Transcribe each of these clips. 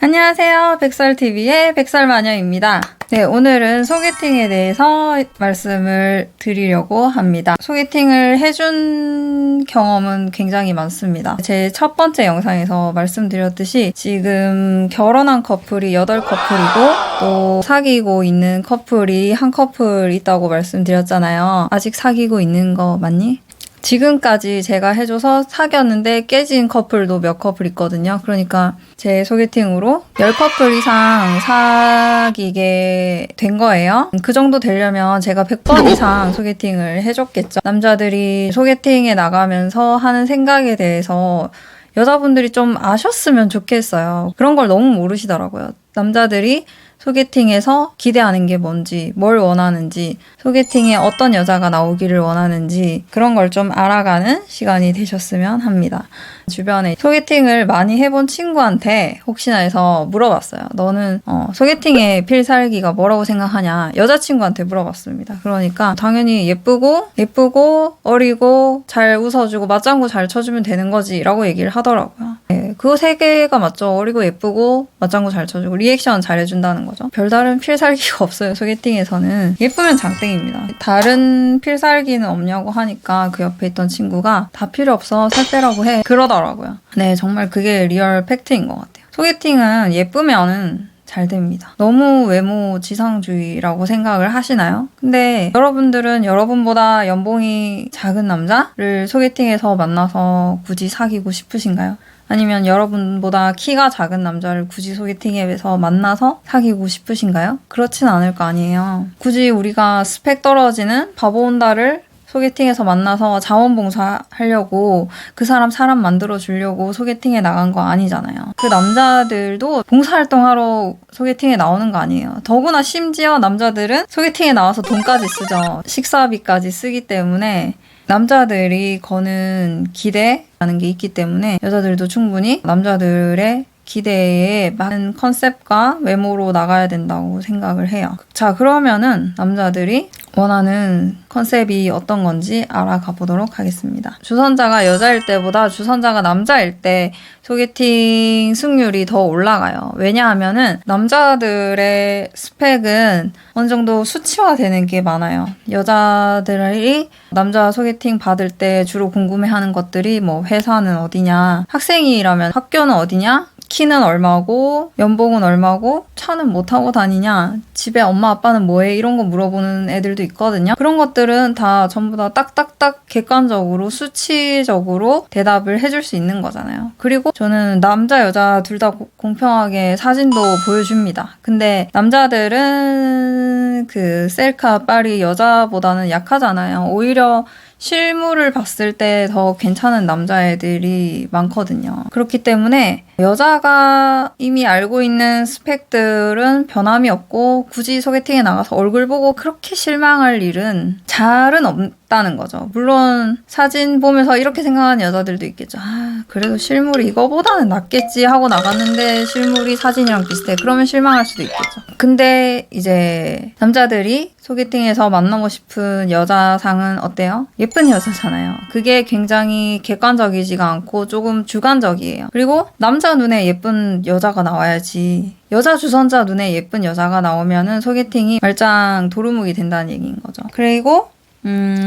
안녕하세요. 백설TV의 백설마녀입니다. 네, 오늘은 소개팅에 대해서 말씀을 드리려고 합니다. 소개팅을 해준 경험은 굉장히 많습니다. 제 첫 번째 영상에서 말씀드렸듯이 지금 결혼한 커플이 8커플이고 또 사귀고 있는 커플이 한 커플 있다고 말씀드렸잖아요. 아직 사귀고 있는 거 맞니? 지금까지 제가 해줘서 사귀었는데 깨진 커플도 몇 커플 있거든요. 그러니까 제 소개팅으로 10커플 이상 사귀게 된 거예요. 그 정도 되려면 제가 100번 이상 소개팅을 해줬겠죠. 남자들이 소개팅에 나가면서 하는 생각에 대해서 여자분들이 좀 아셨으면 좋겠어요. 그런 걸 너무 모르시더라고요. 남자들이 소개팅에서 기대하는 게 뭔지, 뭘 원하는지, 소개팅에 어떤 여자가 나오기를 원하는지 그런 걸 좀 알아가는 시간이 되셨으면 합니다. 주변에 소개팅을 많이 해본 친구한테 혹시나 해서 물어봤어요. 너는 소개팅의 필살기가 뭐라고 생각하냐? 여자친구한테 물어봤습니다. 그러니까 당연히 예쁘고 어리고 잘 웃어주고 맞장구 잘 쳐주면 되는 거지 라고 얘기를 하더라고요. 네, 그 세 개가 맞죠. 어리고 예쁘고 맞장구 잘 쳐주고 리액션 잘 해준다는 거죠. 별다른 필살기가 없어요. 소개팅에서는. 예쁘면 장땡입니다. 다른 필살기는 없냐고 하니까 그 옆에 있던 친구가 다 필요 없어 살 빼라고 해 그러더라고요. 네, 정말 그게 리얼 팩트인 것 같아요. 소개팅은 예쁘면은 잘 됩니다. 너무 외모 지상주의라고 생각을 하시나요? 근데 여러분들은 여러분보다 연봉이 작은 남자를 소개팅에서 만나서 굳이 사귀고 싶으신가요? 아니면 여러분보다 키가 작은 남자를 굳이 소개팅에서 만나서 사귀고 싶으신가요? 그렇진 않을 거 아니에요. 굳이 우리가 스펙 떨어지는 바보 온다를 소개팅에서 만나서 자원봉사하려고 그 사람 만들어주려고 소개팅에 나간 거 아니잖아요. 그 남자들도 봉사활동하러 소개팅에 나오는 거 아니에요. 더구나 심지어 남자들은 소개팅에 나와서 돈까지 쓰죠. 식사비까지 쓰기 때문에 남자들이 거는 기대라는 게 있기 때문에 여자들도 충분히 남자들의 기대에 맞는 컨셉과 외모로 나가야 된다고 생각을 해요. 자, 그러면은 남자들이 원하는 컨셉이 어떤 건지 알아가 보도록 하겠습니다. 주선자가 여자일 때보다 주선자가 남자일 때 소개팅 승률이 더 올라가요. 왜냐하면은 남자들의 스펙은 어느 정도 수치화되는 게 많아요. 여자들이 남자 소개팅 받을 때 주로 궁금해하는 것들이 뭐 회사는 어디냐, 학생이라면 학교는 어디냐, 키는 얼마고, 연봉은 얼마고, 차는 뭐 타고 다니냐, 집에 엄마 아빠는 뭐해, 이런 거 물어보는 애들도 있거든요. 그런 것들은 다 전부 다 딱딱딱 객관적으로 수치적으로 대답을 해줄 수 있는 거잖아요. 그리고 저는 남자 여자 둘 다 공평하게 사진도 보여줍니다. 근데 남자들은 그 셀카 빨이 여자보다는 약하잖아요. 오히려 실물을 봤을 때 더 괜찮은 남자애들이 많거든요. 그렇기 때문에 여자가 이미 알고 있는 스펙들은 변함이 없고 굳이 소개팅에 나가서 얼굴 보고 그렇게 실망할 일은 잘은 없다는 거죠. 물론 사진 보면서 이렇게 생각하는 여자들도 있겠죠. 아, 그래도 실물이 이거보다는 낫겠지 하고 나갔는데 실물이 사진이랑 비슷해. 그러면 실망할 수도 있겠죠. 근데 이제 남자들이 소개팅에서 만나고 싶은 여자상은 어때요? 예쁜 여자잖아요. 그게 굉장히 객관적이지가 않고 조금 주관적이에요. 그리고 남자 눈에 예쁜 여자가 나와야지. 여자 주선자 눈에 예쁜 여자가 나오면은 소개팅이 말짱 도루묵이 된다는 얘기인 거죠. 그리고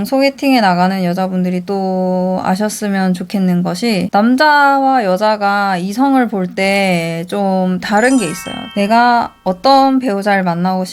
소개팅에 나가는 여자분들이 또 아셨으면 좋겠는 것이 남자와 여자가 이성을 볼 때 좀 다른 게 있어요. 내가 어떤 배우자를 만나고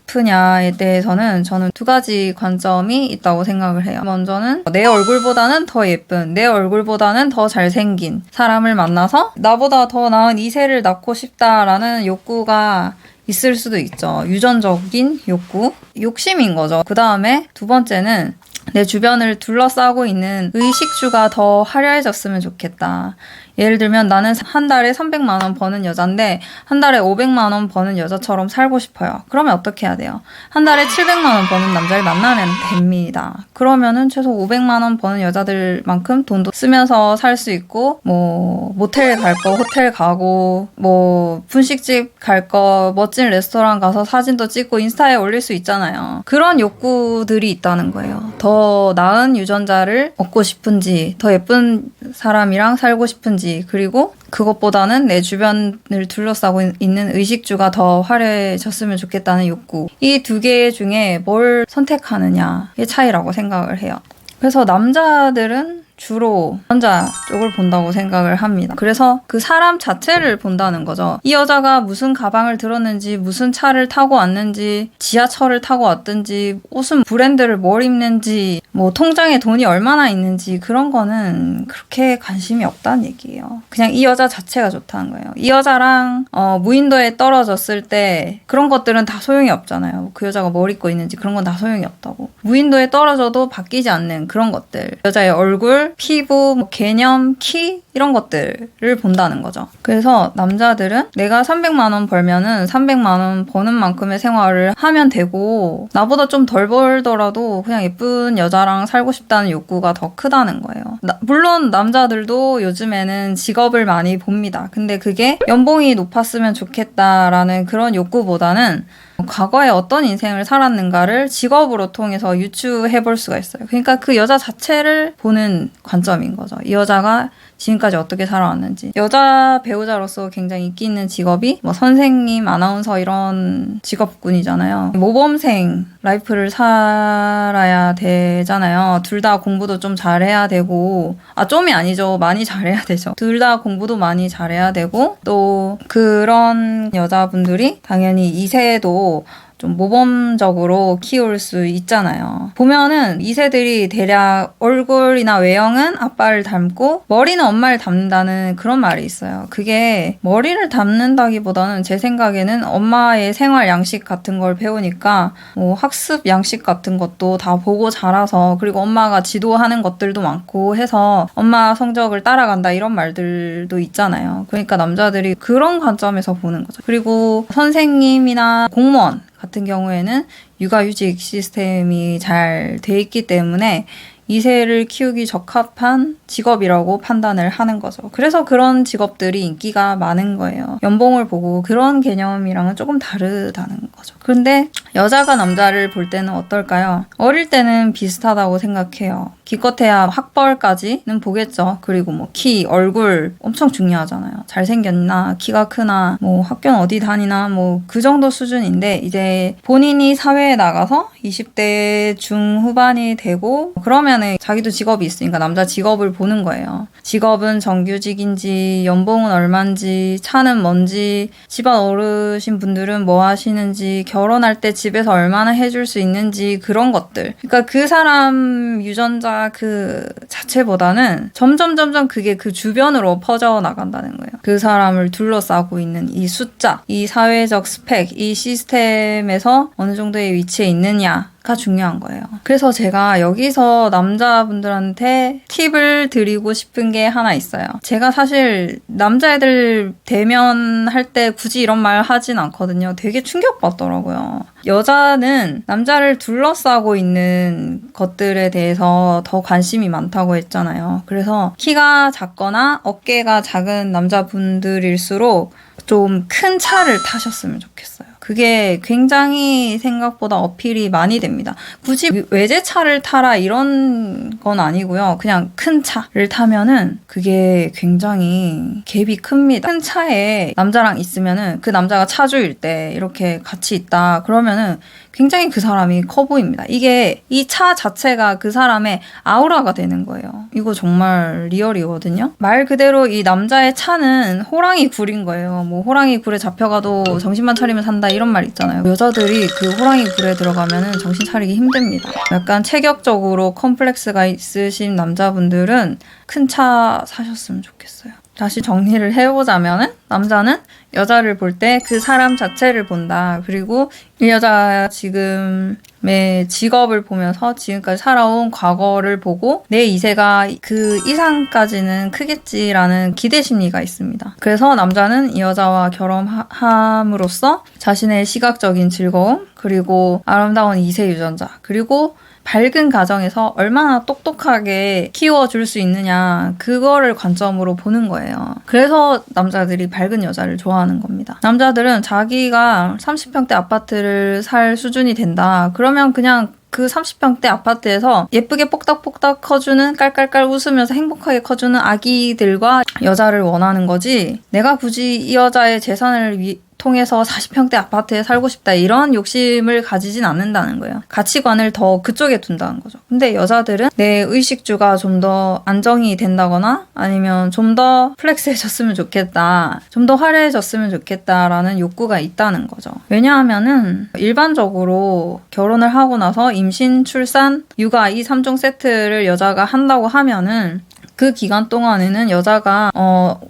싶으냐에 대해서는 저는 두 가지 관점이 있다고 생각을 해요. 먼저는 내 얼굴보다는 더 예쁜, 내 얼굴보다는 더 잘생긴 사람을 만나서 나보다 더 나은 이세를 낳고 싶다라는 욕구가 있을 수도 있죠. 유전적인 욕구, 욕심인 거죠. 그 다음에 두 번째는 내 주변을 둘러싸고 있는 의식주가 더 화려해졌으면 좋겠다. 예를 들면 나는 한 달에 300만 원 버는 여잔데 한 달에 500만 원 버는 여자처럼 살고 싶어요. 그러면 어떻게 해야 돼요? 한 달에 700만 원 버는 남자를 만나면 됩니다. 그러면은 최소 500만 원 버는 여자들만큼 돈도 쓰면서 살 수 있고 뭐 모텔 갈 거 호텔 가고 뭐 분식집 갈 거 멋진 레스토랑 가서 사진도 찍고 인스타에 올릴 수 있잖아요. 그런 욕구들이 있다는 거예요. 더 나은 유전자를 얻고 싶은지 더 예쁜 사람이랑 살고 싶은지 있는지, 그리고 그것보다는 내 주변을 둘러싸고 있는 의식주가 더 화려해졌으면 좋겠다는 욕구. 이 두 개 중에 뭘 선택하느냐의 차이라고 생각을 해요. 그래서 남자들은 주로 남자 쪽을 본다고 생각을 합니다. 그래서 그 사람 자체를 본다는 거죠. 이 여자가 무슨 가방을 들었는지, 무슨 차를 타고 왔는지, 지하철을 타고 왔든지, 옷은 브랜드를 뭘 입는지, 뭐 통장에 돈이 얼마나 있는지, 그런 거는 그렇게 관심이 없다는 얘기예요. 그냥 이 여자 자체가 좋다는 거예요. 이 여자랑 무인도에 떨어졌을 때 그런 것들은 다 소용이 없잖아요. 그 여자가 뭘 입고 있는지 그런 건 다 소용이 없다고. 무인도에 떨어져도 바뀌지 않는 그런 것들. 여자의 얼굴, 피부, 뭐 개념, 키 이런 것들을 본다는 거죠. 그래서 남자들은 내가 300만 원 벌면은 300만 원 버는 만큼의 생활을 하면 되고 나보다 좀 덜 벌더라도 그냥 예쁜 여자랑 살고 싶다는 욕구가 더 크다는 거예요. 물론 남자들도 요즘에는 직업을 많이 봅니다. 근데 그게 연봉이 높았으면 좋겠다라는 그런 욕구보다는 과거에 어떤 인생을 살았는가를 직업으로 통해서 유추해 볼 수가 있어요. 그러니까 그 여자 자체를 보는 관점인 거죠. 이 여자가 지금까지 어떻게 살아왔는지. 여자 배우자로서 굉장히 인기 있는 직업이 뭐 선생님, 아나운서 이런 직업군이잖아요. 모범생 라이프를 살아야 되잖아요. 둘 다 공부도 좀 잘해야 되고, 좀이 아니죠. 많이 잘해야 되죠. 둘 다 공부도 많이 잘해야 되고, 또 그런 여자분들이 당연히 2세도 좀 모범적으로 키울 수 있잖아요. 보면은 2세들이 대략 얼굴이나 외형은 아빠를 닮고 머리는 엄마를 닮는다는 그런 말이 있어요. 그게 머리를 닮는다기보다는 제 생각에는 엄마의 생활 양식 같은 걸 배우니까 뭐 학습 양식 같은 것도 다 보고 자라서, 그리고 엄마가 지도하는 것들도 많고 해서 엄마 성적을 따라간다 이런 말들도 있잖아요. 그러니까 남자들이 그런 관점에서 보는 거죠. 그리고 선생님이나 공무원 같은 경우에는 육아휴직 시스템이 잘 돼 있기 때문에 2세를 키우기 적합한 직업이라고 판단을 하는 거죠. 그래서 그런 직업들이 인기가 많은 거예요. 연봉을 보고 그런 개념이랑은 조금 다르다는 거죠. 그런데 여자가 남자를 볼 때는 어떨까요? 어릴 때는 비슷하다고 생각해요. 기껏해야 학벌까지는 보겠죠. 그리고 뭐 키, 얼굴 엄청 중요하잖아요. 잘생겼나, 키가 크나, 뭐 학교는 어디 다니나, 뭐 그 정도 수준인데, 이제 본인이 사회에 나가서 20대 중후반이 되고 그러면은 자기도 직업이 있으니까 남자 직업을 보는 거예요. 직업은 정규직인지, 연봉은 얼만지, 차는 뭔지, 집안 어르신 분들은 뭐 하시는지, 결혼할 때 집에서 얼마나 해줄 수 있는지, 그런 것들. 그러니까 그 사람 유전자 그 자체보다는 점점 그게 그 주변으로 퍼져 나간다는 거예요. 그 사람을 둘러싸고 있는 이 숫자, 이 사회적 스펙, 이 시스템에서 어느 정도의 위치에 있느냐가 중요한 거예요. 그래서 제가 여기서 남자분들한테 팁을 드리고 싶은 게 하나 있어요. 제가 사실 남자애들 대면할 때 굳이 이런 말 하진 않거든요. 되게 충격받더라고요. 여자는 남자를 둘러싸고 있는 것들에 대해서 더 관심이 많다고 했잖아요. 그래서 키가 작거나 어깨가 작은 남자분들일수록 좀 큰 차를 타셨으면 좋겠어요. 그게 굉장히 생각보다 어필이 많이 됩니다. 굳이 외제차를 타라 이런 건 아니고요. 그냥 큰 차를 타면은 그게 굉장히 갭이 큽니다. 큰 차에 남자랑 있으면은 그 남자가 차주일 때 이렇게 같이 있다 그러면은 굉장히 그 사람이 커 보입니다. 이게 이 차 자체가 그 사람의 아우라가 되는 거예요. 이거 정말 리얼이거든요. 말 그대로 이 남자의 차는 호랑이 굴인 거예요. 뭐 호랑이 굴에 잡혀가도 정신만 차리면 산다 이런 말 있잖아요. 여자들이 그 호랑이 굴에 들어가면은 정신 차리기 힘듭니다. 약간 체격적으로 컴플렉스가 있으신 남자분들은 큰 차 사셨으면 좋겠어요. 다시 정리를 해보자면은 남자는 여자를 볼 때 그 사람 자체를 본다. 그리고 이 여자 지금의 직업을 보면서 지금까지 살아온 과거를 보고 내 2세가 그 이상까지는 크겠지라는 기대 심리가 있습니다. 그래서 남자는 이 여자와 결혼함으로써 자신의 시각적인 즐거움, 그리고 아름다운 2세 유전자, 그리고 밝은 가정에서 얼마나 똑똑하게 키워줄 수 있느냐, 그거를 관점으로 보는 거예요. 그래서 남자들이 밝은 여자를 좋아하는 겁니다. 남자들은 자기가 30평대 아파트를 살 수준이 된다 그러면 그냥 그 30평대 아파트에서 예쁘게 뽁닥뽁닥 커주는, 깔깔깔 웃으면서 행복하게 커주는 아기들과 여자를 원하는 거지, 내가 굳이 이 여자의 재산을 통해서 40평대 아파트에 살고 싶다 이런 욕심을 가지진 않는다는 거예요. 가치관을 더 그쪽에 둔다는 거죠. 근데 여자들은 내 의식주가 좀 더 안정이 된다거나 아니면 좀 더 플렉스해졌으면 좋겠다, 좀 더 화려해졌으면 좋겠다라는 욕구가 있다는 거죠. 왜냐하면은 일반적으로 결혼을 하고 나서 임신, 출산, 육아 이 3종 세트를 여자가 한다고 하면은 그 기간 동안에는 여자가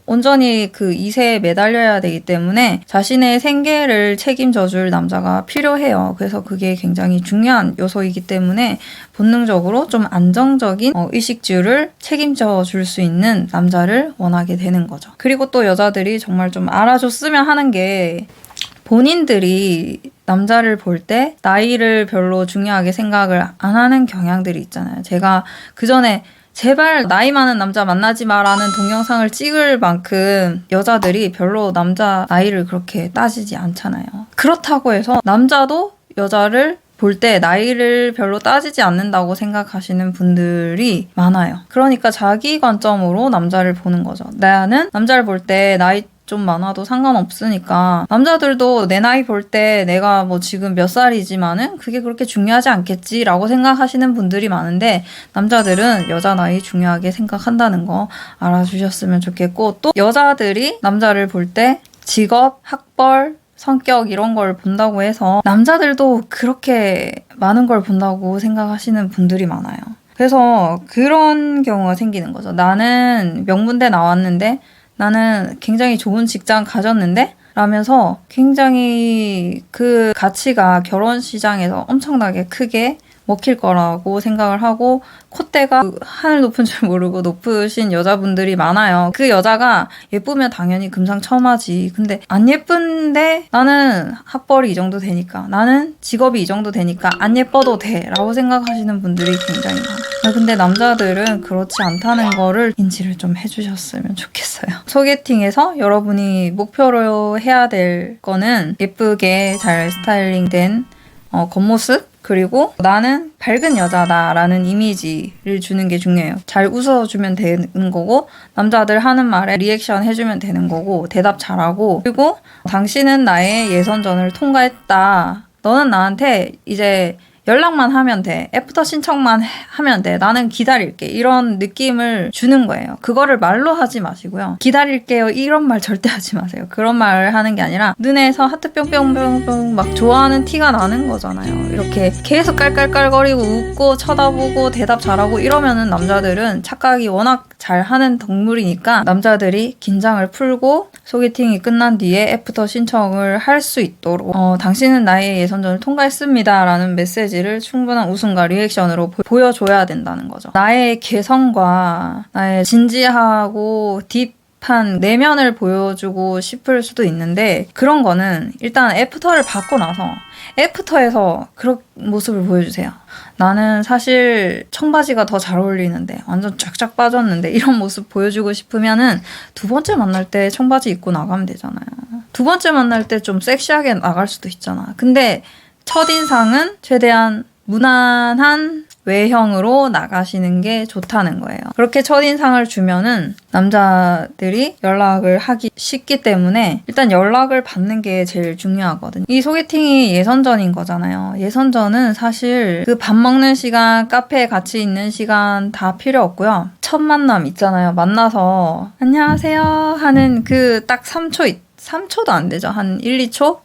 온전히 그 이세에 매달려야 되기 때문에 자신의 생계를 책임져 줄 남자가 필요해요. 그래서 그게 굉장히 중요한 요소이기 때문에 본능적으로 좀 안정적인 의식주를 책임져 줄 수 있는 남자를 원하게 되는 거죠. 그리고 또 여자들이 정말 좀 알아줬으면 하는 게, 본인들이 남자를 볼 때 나이를 별로 중요하게 생각을 안 하는 경향들이 있잖아요. 제가 그전에 제발 나이 많은 남자 만나지 마라는 동영상을 찍을 만큼 여자들이 별로 남자 나이를 그렇게 따지지 않잖아요. 그렇다고 해서 남자도 여자를 볼 때 나이를 별로 따지지 않는다고 생각하시는 분들이 많아요. 그러니까 자기 관점으로 남자를 보는 거죠. 나는 남자를 볼 때 나이 좀 많아도 상관없으니까, 남자들도 내 나이 볼 때 내가 뭐 지금 몇 살이지만은 그게 그렇게 중요하지 않겠지라고 생각하시는 분들이 많은데, 남자들은 여자 나이 중요하게 생각한다는 거 알아주셨으면 좋겠고, 또 여자들이 남자를 볼 때 직업, 학벌, 성격 이런 걸 본다고 해서 남자들도 그렇게 많은 걸 본다고 생각하시는 분들이 많아요. 그래서 그런 경우가 생기는 거죠. 나는 명문대 나왔는데, 나는 굉장히 좋은 직장 가졌는데? 라면서 굉장히 그 가치가 결혼 시장에서 엄청나게 크게 먹힐 거라고 생각을 하고, 콧대가 하늘 높은 줄 모르고 높으신 여자분들이 많아요. 그 여자가 예쁘면 당연히 금상첨화지. 근데 안 예쁜데 나는 학벌이 이 정도 되니까, 나는 직업이 이 정도 되니까 안 예뻐도 돼 라고 생각하시는 분들이 굉장히 많아요. 근데 남자들은 그렇지 않다는 거를 인지를 좀 해주셨으면 좋겠어요. 소개팅에서 여러분이 목표로 해야 될 거는 예쁘게 잘 스타일링된 겉모습, 그리고 나는 밝은 여자다라는 이미지를 주는 게 중요해요. 잘 웃어주면 되는 거고, 남자들 하는 말에 리액션 해주면 되는 거고, 대답 잘하고, 그리고 당신은 나의 예선전을 통과했다. 너는 나한테 이제 연락만 하면 돼. 애프터 신청만 하면 돼. 나는 기다릴게. 이런 느낌을 주는 거예요. 그거를 말로 하지 마시고요. 기다릴게요. 이런 말 절대 하지 마세요. 그런 말을 하는 게 아니라 눈에서 하트 뿅뿅뿅뿅 막 좋아하는 티가 나는 거잖아요. 이렇게 계속 깔깔깔거리고 웃고 쳐다보고 대답 잘하고 이러면은 남자들은 착각이 워낙 잘하는 동물이니까 남자들이 긴장을 풀고 소개팅이 끝난 뒤에 애프터 신청을 할 수 있도록 당신은 나의 예선전을 통과했습니다 라는 메시지를 충분한 웃음과 리액션으로 보여줘야 된다는 거죠. 나의 개성과 나의 진지하고 딥한 내면을 보여주고 싶을 수도 있는데, 그런 거는 일단 애프터를 받고 나서 애프터에서 그런 모습을 보여주세요. 나는 사실 청바지가 더 잘 어울리는데 완전 쫙쫙 빠졌는데, 이런 모습 보여주고 싶으면은 두 번째 만날 때 청바지 입고 나가면 되잖아요. 두 번째 만날 때 좀 섹시하게 나갈 수도 있잖아. 근데 첫인상은 최대한 무난한 외형으로 나가시는 게 좋다는 거예요. 그렇게 첫인상을 주면은 남자들이 연락을 하기 쉽기 때문에 일단 연락을 받는 게 제일 중요하거든요. 이 소개팅이 예선전인 거잖아요. 예선전은 사실 그 밥 먹는 시간, 카페에 같이 있는 시간 다 필요 없고요. 첫 만남 있잖아요. 만나서 안녕하세요 하는 그 딱 3초도 안 되죠. 한 1, 2초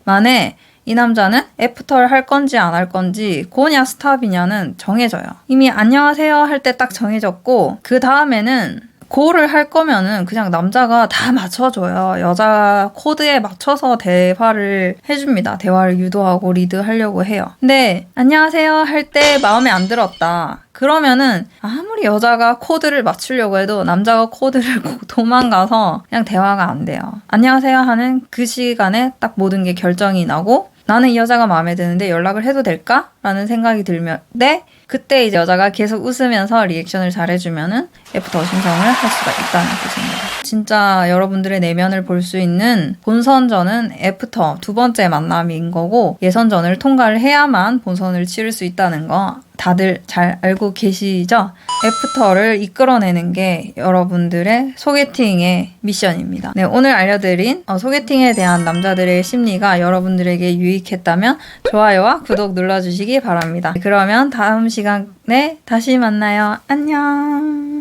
만에 이 남자는 애프터를 할 건지 안 할 건지, 고냐 스탑이냐는 정해져요. 이미 안녕하세요 할 때 딱 정해졌고, 그 다음에는 고를 할 거면은 그냥 남자가 다 맞춰줘요. 여자 코드에 맞춰서 대화를 해줍니다. 대화를 유도하고 리드하려고 해요. 근데 안녕하세요 할 때 마음에 안 들었다. 그러면은 아무리 여자가 코드를 맞추려고 해도 남자가 코드를 도망가서 그냥 대화가 안 돼요. 안녕하세요 하는 그 시간에 딱 모든 게 결정이 나고, 나는 이 여자가 마음에 드는데 연락을 해도 될까? 라는 생각이 들면, 네? 그때 이제 여자가 계속 웃으면서 리액션을 잘해주면은 애프터 신청을 할 수가 있다는 뜻입니다. 진짜 여러분들의 내면을 볼 수 있는 본선전은 애프터 두 번째 만남인 거고 예선전을 통과를 해야만 본선을 치를 수 있다는 거 다들 잘 알고 계시죠? 애프터를 이끌어내는 게 여러분들의 소개팅의 미션입니다. 네, 오늘 알려드린 소개팅에 대한 남자들의 심리가 여러분들에게 유익했다면 좋아요와 구독 눌러주시기 바랍니다. 그러면 다음 시간에 다시 만나요. 안녕.